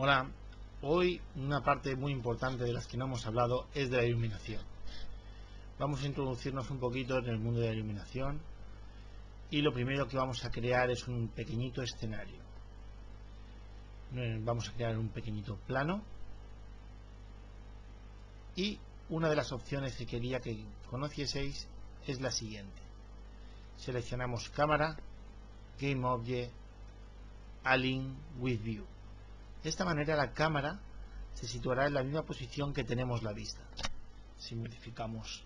Hola, hoy una parte muy importante de las que no hemos hablado es de la iluminación. Vamos a introducirnos un poquito en el mundo de la iluminación y lo primero que vamos a crear es un pequeñito escenario. Vamos a crear un pequeñito plano y una de las opciones que quería que conocieseis es la siguiente. Seleccionamos cámara, Game Object, Align with View. De esta manera la cámara se situará en la misma posición que tenemos la vista. Si modificamos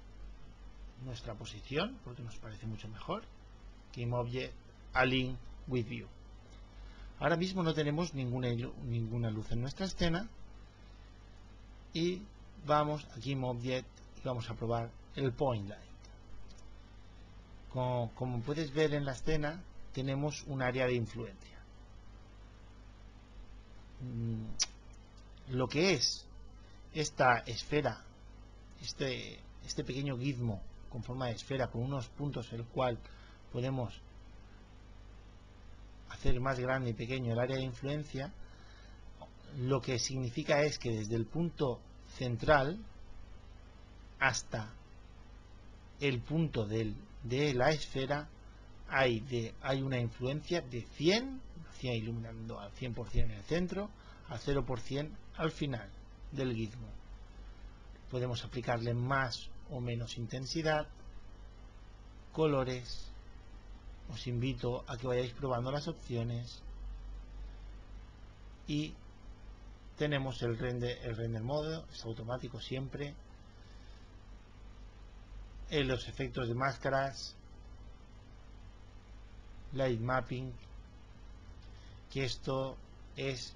nuestra posición, porque nos parece mucho mejor, Game Object, Align with View. Ahora mismo no tenemos ninguna luz en nuestra escena y vamos a Game Object y vamos a probar el Point Light. Como puedes ver en la escena, tenemos un área de influencia. Lo que es esta esfera, este pequeño gizmo con forma de esfera con unos puntos en el cual podemos hacer más grande y pequeño el área de influencia, lo que significa es que desde el punto central hasta el punto de la esfera hay una influencia de 100 iluminando al 100% en el centro, al 0% al final del gizmo. Podemos aplicarle más o menos intensidad, colores. Os invito a que vayáis probando las opciones y tenemos el render modo, es automático siempre. En los efectos de máscaras, light mapping, que esto es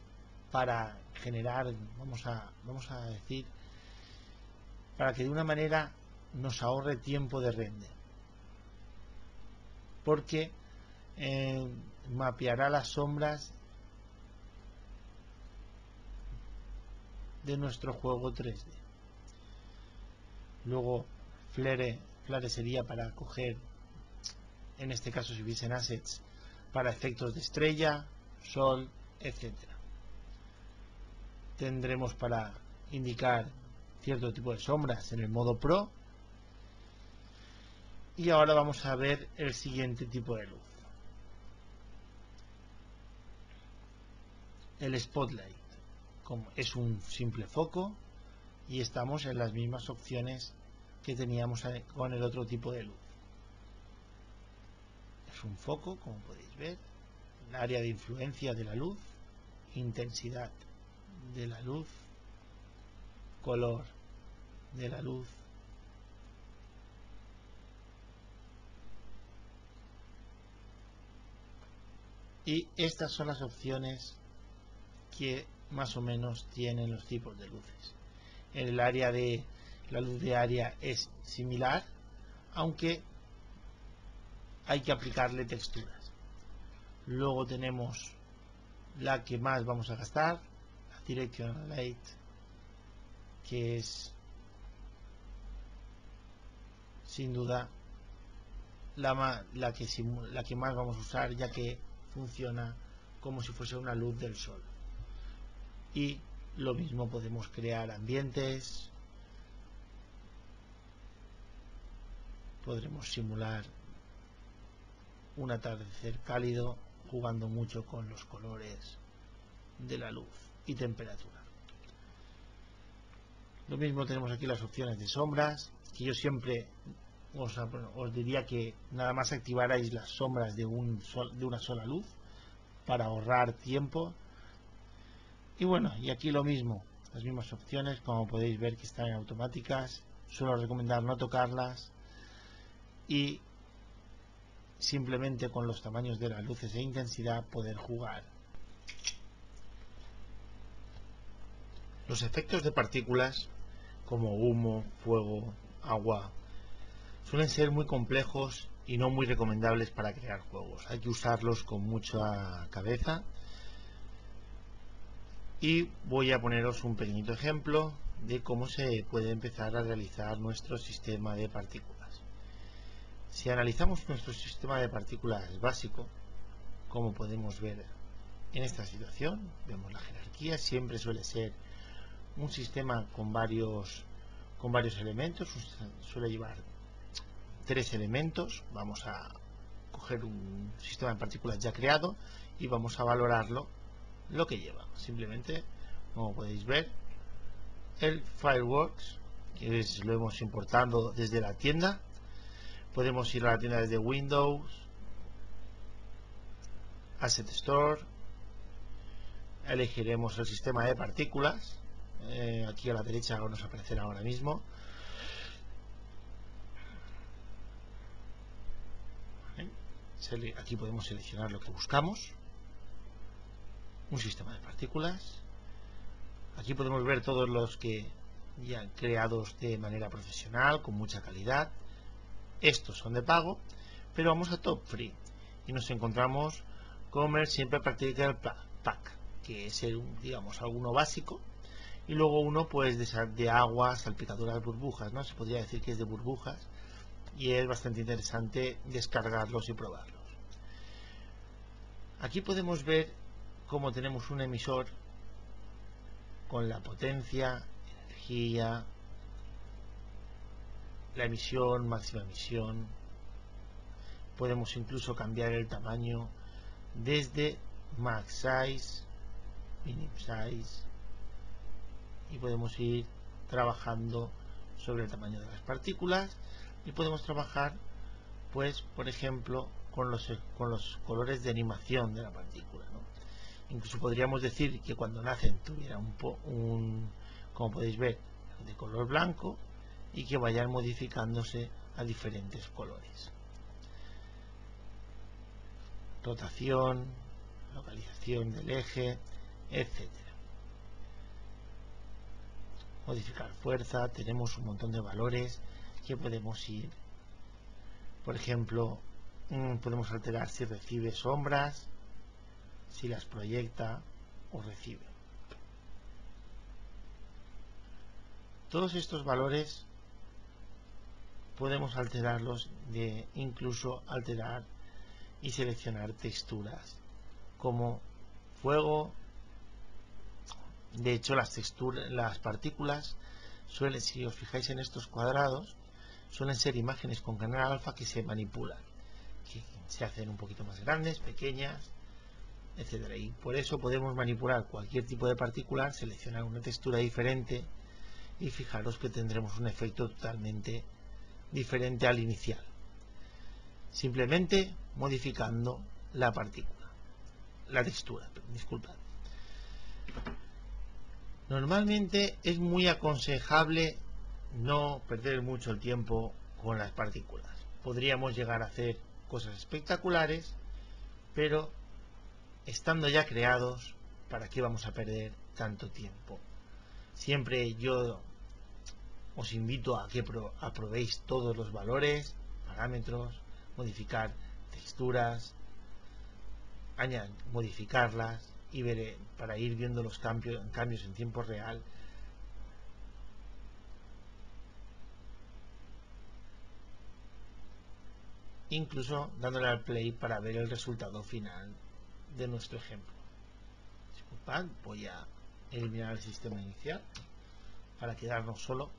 para generar, vamos a decir, para que de una manera nos ahorre tiempo de render, porque mapeará las sombras de nuestro juego 3D. Luego Flare sería para coger, en este caso si hubiesen assets, para efectos de estrella, sol, etcétera. Tendremos para indicar cierto tipo de sombras en el modo Pro. Y ahora vamos a ver el siguiente tipo de luz, el Spotlight. Como es un simple foco y estamos en las mismas opciones que teníamos con el otro tipo de luz. Es un foco, como podéis ver, el área de influencia de la luz, intensidad de la luz, color de la luz, y estas son las opciones que más o menos tienen los tipos de luces. En el área de la luz de área es similar, aunque hay que aplicarle texturas. Luego tenemos la que más vamos a gastar, la Directional Light, que es sin duda la que más vamos a usar, ya que funciona como si fuese una luz del sol. Y lo mismo, podemos crear ambientes, podremos simular un atardecer cálido jugando mucho con los colores de la luz y temperatura. Lo mismo tenemos aquí las opciones de sombras, que yo siempre os diría que nada más activarais las sombras de una sola luz para ahorrar tiempo. Y bueno, y aquí lo mismo, las mismas opciones, como podéis ver que están automáticas. Suelo recomendar no tocarlas y simplemente con los tamaños de las luces e intensidad poder jugar. Los efectos de partículas como humo, fuego, agua suelen ser muy complejos y no muy recomendables para crear juegos. Hay que usarlos con mucha cabeza. Y voy a poneros un pequeñito ejemplo de cómo se puede empezar a realizar nuestro sistema de partículas. Si analizamos nuestro sistema de partículas básico, como podemos ver En esta situación vemos la jerarquía, siempre suele ser un sistema con varios elementos, suele llevar 3 elementos. Vamos a coger un sistema de partículas ya creado y vamos a valorarlo lo que lleva. Simplemente, como podéis ver, el Fireworks, que lo hemos importado desde la tienda. Podemos ir a la tienda desde Windows, Asset Store, elegiremos el sistema de partículas, aquí a la derecha nos aparecerá ahora mismo. Aquí podemos seleccionar lo que buscamos, un sistema de partículas. Aquí podemos ver todos los que ya creados de manera profesional, con mucha calidad. Estos son de pago, pero vamos a Top Free y nos encontramos Commerce Simple Particle Pack, que es digamos alguno básico, y luego uno pues de agua, salpicaduras, burbujas, ¿no? Se podría decir que es de burbujas, y es bastante interesante descargarlos y probarlos. Aquí podemos ver cómo tenemos un emisor con la potencia, energía, la emisión, máxima emisión. Podemos incluso cambiar el tamaño desde max size, minim size, y podemos ir trabajando sobre el tamaño de las partículas, y podemos trabajar pues por ejemplo con los colores de animación de la partícula, ¿no? Incluso podríamos decir que cuando nacen tuviera como podéis ver, de color blanco, y que vayan modificándose a diferentes colores. Rotación, localización del eje, etcétera. Modificar fuerza, tenemos un montón de valores que podemos ir. Por ejemplo, podemos alterar si recibe sombras, si las proyecta o recibe. Todos estos valores podemos alterarlos, incluso alterar y seleccionar texturas como fuego. De hecho, las partículas suelen, si os fijáis en estos cuadrados, suelen ser imágenes con canal alfa que se manipulan, que se hacen un poquito más grandes, pequeñas, etcétera. Y por eso podemos manipular cualquier tipo de partícula, seleccionar una textura diferente, y fijaros que tendremos un efecto totalmente diferente al inicial, simplemente modificando la textura, disculpad. Normalmente es muy aconsejable no perder mucho el tiempo con las partículas. Podríamos llegar a hacer cosas espectaculares, pero estando ya creados, ¿para qué vamos a perder tanto tiempo? Siempre yo os invito a que probéis todos los valores, parámetros, modificar texturas, modificarlas, y veré, para ir viendo los cambios en tiempo real. Incluso dándole al play para ver el resultado final de nuestro ejemplo. Disculpad, voy a eliminar el sistema inicial para quedarnos solo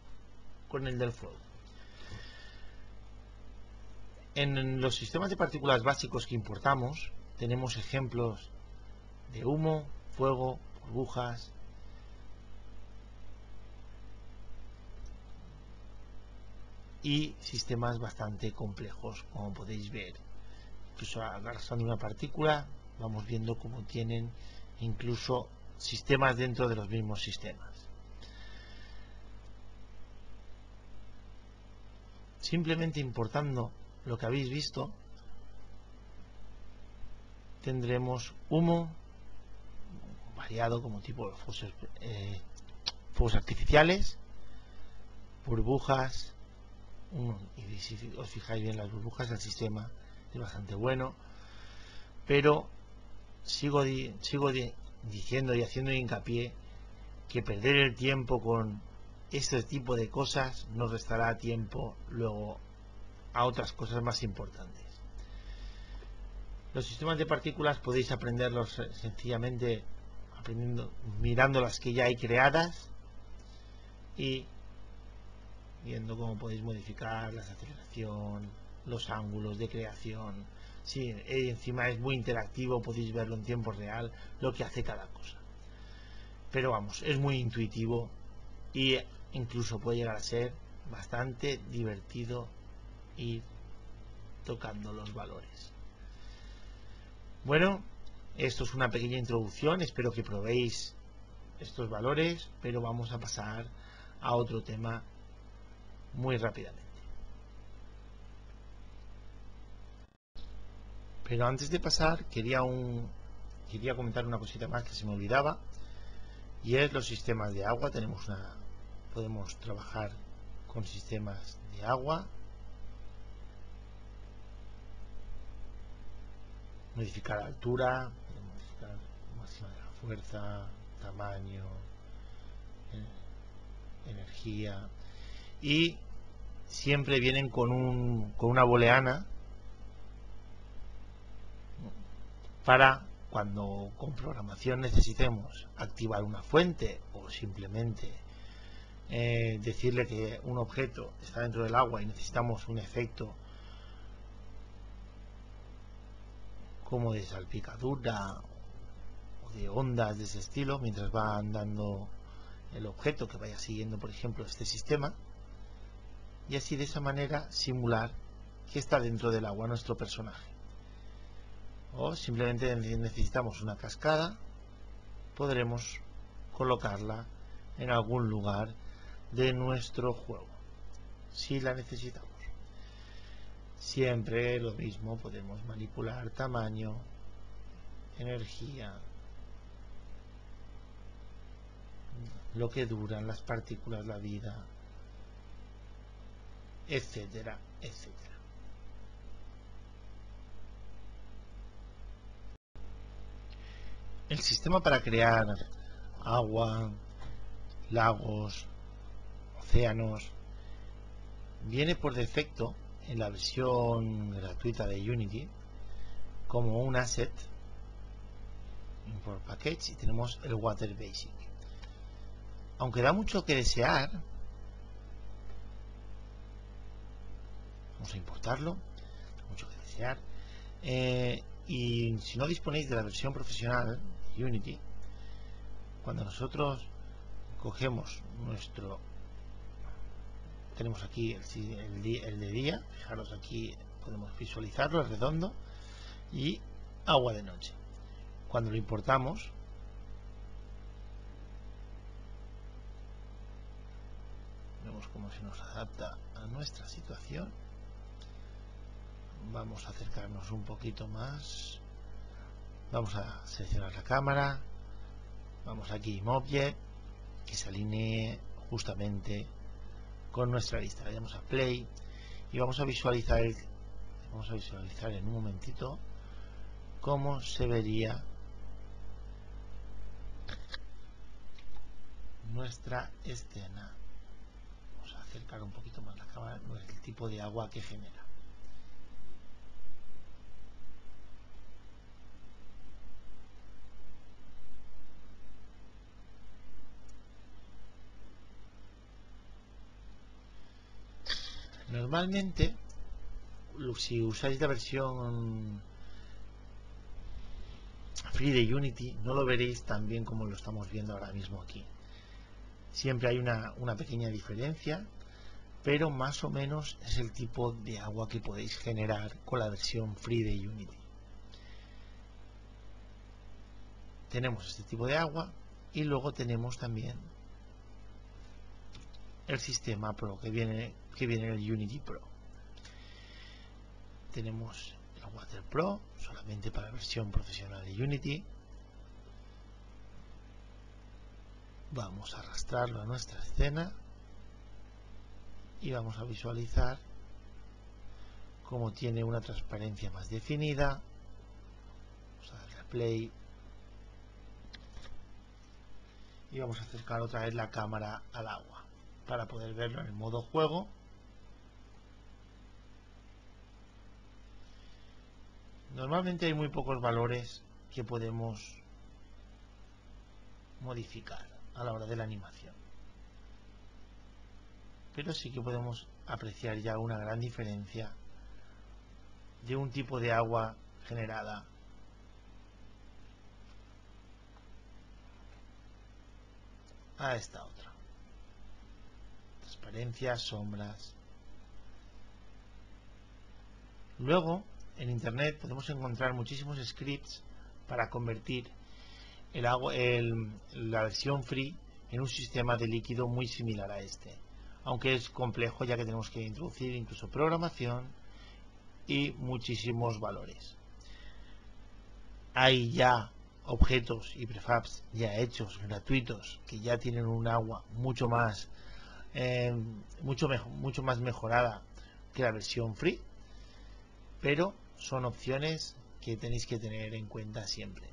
con el del fuego. En los sistemas de partículas básicos que importamos tenemos ejemplos de humo, fuego, burbujas, y sistemas bastante complejos, como podéis ver. Incluso agarrando una partícula vamos viendo cómo tienen incluso sistemas dentro de los mismos sistemas. Simplemente importando lo que habéis visto, tendremos humo variado como tipo de fuegos artificiales, burbujas, y si os fijáis bien las burbujas, el sistema es bastante bueno, pero sigo diciendo y haciendo hincapié que perder el tiempo con este tipo de cosas nos restará tiempo luego a otras cosas más importantes. Los sistemas de partículas podéis aprenderlos sencillamente mirando las que ya hay creadas y viendo cómo podéis modificar la aceleración, los ángulos de creación. Sí, encima es muy interactivo, podéis verlo en tiempo real, lo que hace cada cosa. Pero vamos, es muy intuitivo y incluso puede llegar a ser bastante divertido ir tocando los valores. Bueno, esto es una pequeña introducción, espero que probéis estos valores, pero vamos a pasar a otro tema muy rápidamente. Pero antes de pasar, quería comentar una cosita más que se me olvidaba, y es los sistemas de agua. Podemos trabajar con sistemas de agua, modificar altura, modificar máxima de la fuerza, tamaño, energía, y siempre vienen con una booleana para cuando con programación necesitemos activar una fuente o simplemente decirle que un objeto está dentro del agua y necesitamos un efecto como de salpicadura o de ondas de ese estilo mientras va andando el objeto, que vaya siguiendo por ejemplo este sistema, y así de esa manera simular que está dentro del agua nuestro personaje. O simplemente necesitamos una cascada, podremos colocarla en algún lugar de nuestro juego si la necesitamos. Siempre lo mismo, podemos manipular tamaño, energía, lo que duran las partículas, la vida, etcétera, etcétera. El sistema para crear agua, lagos, océanos, viene por defecto en la versión gratuita de Unity como un asset import package, y tenemos el Water Basic. Aunque da mucho que desear, vamos a importarlo, mucho que desear, y si no disponéis de la versión profesional de Unity, cuando nosotros cogemos tenemos aquí el de día, fijaros aquí podemos visualizarlo, es redondo, y agua de noche. Cuando lo importamos, vemos cómo se nos adapta a nuestra situación. Vamos a acercarnos un poquito más, vamos a seleccionar la cámara, vamos aquí ImObject, que se alinee justamente con nuestra lista. Le damos a play y vamos a visualizar en un momentito cómo se vería nuestra escena. Vamos a acercar un poquito más la cámara, el tipo de agua que genera. Normalmente, si usáis la versión free de Unity, no lo veréis tan bien como lo estamos viendo ahora mismo aquí. Siempre hay una pequeña diferencia, pero más o menos es el tipo de agua que podéis generar con la versión free de Unity. Tenemos este tipo de agua y luego tenemos también el sistema Pro que viene en el Unity Pro. Tenemos el Water Pro solamente para la versión profesional de Unity. Vamos a arrastrarlo a nuestra escena y vamos a visualizar cómo tiene una transparencia más definida. Vamos a darle a play y vamos a acercar otra vez la cámara al agua para poder verlo en el modo juego. Normalmente hay muy pocos valores que podemos modificar a la hora de la animación, pero sí que podemos apreciar ya una gran diferencia de un tipo de agua generada a esta otra. Transparencias, sombras. Luego, en internet podemos encontrar muchísimos scripts para convertir la versión free en un sistema de líquido muy similar a este, aunque es complejo ya que tenemos que introducir incluso programación y muchísimos valores. Hay ya objetos y prefabs ya hechos, gratuitos, que ya tienen un agua mucho más mejorada que la versión free, pero son opciones que tenéis que tener en cuenta siempre.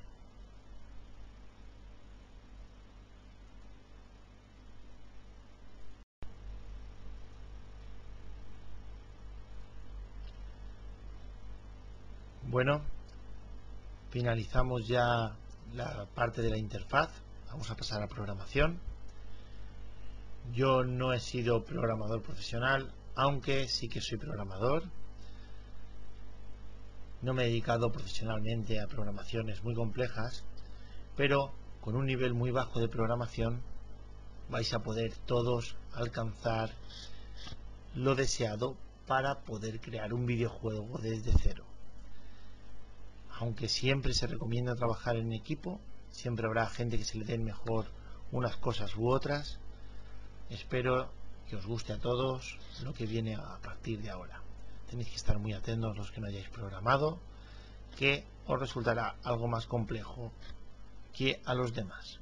Bueno, finalizamos ya la parte de la interfaz. Vamos a pasar a programación. Yo no he sido programador profesional, aunque sí que soy programador. No me he dedicado profesionalmente a programaciones muy complejas, pero con un nivel muy bajo de programación vais a poder todos alcanzar lo deseado para poder crear un videojuego desde cero. Aunque siempre se recomienda trabajar en equipo, siempre habrá gente que se le den mejor unas cosas u otras. Espero que os guste a todos lo que viene a partir de ahora. Tenéis que estar muy atentos los que no hayáis programado, que os resultará algo más complejo que a los demás.